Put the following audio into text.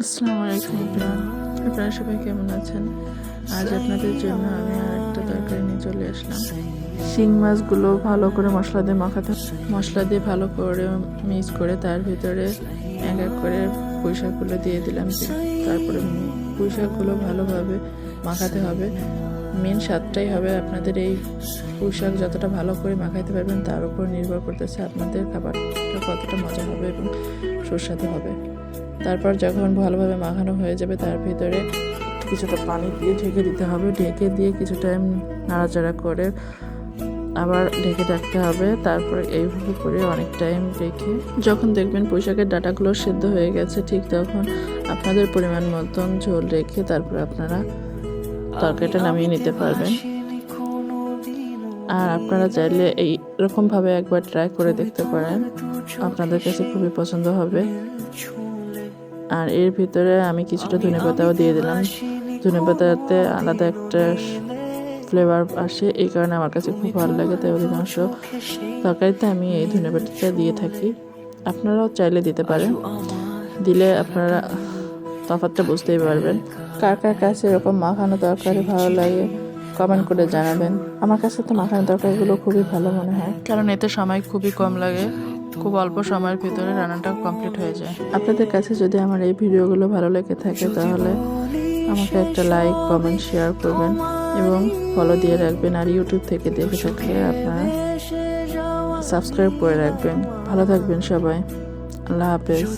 আসসালামু আলাইকুম এভরিওয়ান, আপনারা সবাই কেমন আছেন? আজ আপনাদের জন্য আমি আর একটা তরকারি নিয়ে চলে আসলাম। শিং মাছগুলো ভালো করে মশলা দিয়ে ভালো করে মিক্স করে তার ভিতরে এক এক করে পুঁই শাকগুলো দিয়ে দিলাম। তারপরে পুঁই শাকগুলো ভালোভাবে মাখাতে হবে। মেন স্বাদটাই হবে আপনাদের এই পুঁই শাক যতটা ভালো করে মাখাইতে পারবেন তার উপর নির্ভর করতেছে আপনাদের খাবারটা কতটা মজা হবে এবং সুস্বাদু হবে। তারপর যখন ভালোভাবে মাখানো হয়ে যাবে তার ভিতরে কিছুটা পানি দিয়ে ঢেকে দিতে হবে। ঢেকে দিয়ে কিছু টাইম নাড়াচাড়া করে আবার ঢেকে রাখতে হবে। তারপর এইভাবে করে অনেক টাইম রেখে যখন দেখবেন পুঁই শাকের ডাঁটাগুলো সেদ্ধ হয়ে গেছে, ঠিক তখন আপনাদের পরিমাণ মতন ঝোল রেখে তারপর আপনারা তরকারিটা নামিয়ে নিতে পারবেন। আর আপনারা চাইলে এইরকমভাবে একবার ট্রাই করে দেখতে পারেন, আপনাদের কাছে খুবই পছন্দ হবে। আর এর ভিতরে আমি কিছুটা ধনেপাতাও দিয়ে দিলাম। ধনেপাতাতে আলাদা একটা ফ্লেভার আসে, এই কারণে আমার কাছে খুব ভালো লাগে, তাই অধিকাংশ তরকারিতে আমি এই ধনেপাতাটা দিয়ে থাকি। আপনারাও চাইলে দিতে পারেন, দিলে আপনারা তফাৎটা বুঝতেই পারবেন। কার কার কাছে এরকম মাখানো তরকারি ভালো লাগে কমেন্ট করে জানাবেন। আমার কাছে তো মাখানো তরকারিগুলো খুবই ভালো মনে হয়, কারণ এতে সময় খুবই কম লাগে, খুব অল্প সময়ের ভিতরে রান্নাটা কমপ্লিট হয়ে যায়। আপনাদের কাছে যদি আমার এই ভিডিওগুলো ভালো লেগে থাকে তাহলে আমাকে একটা লাইক, কমেন্ট, শেয়ার করবেন এবং ফলো দিয়ে রাখবেন। আর ইউটিউব থেকে দেখে থাকলে আপনারা সাবস্ক্রাইব করে রাখবেন। ভালো থাকবেন সবাই, আল্লাহ হাফেজ।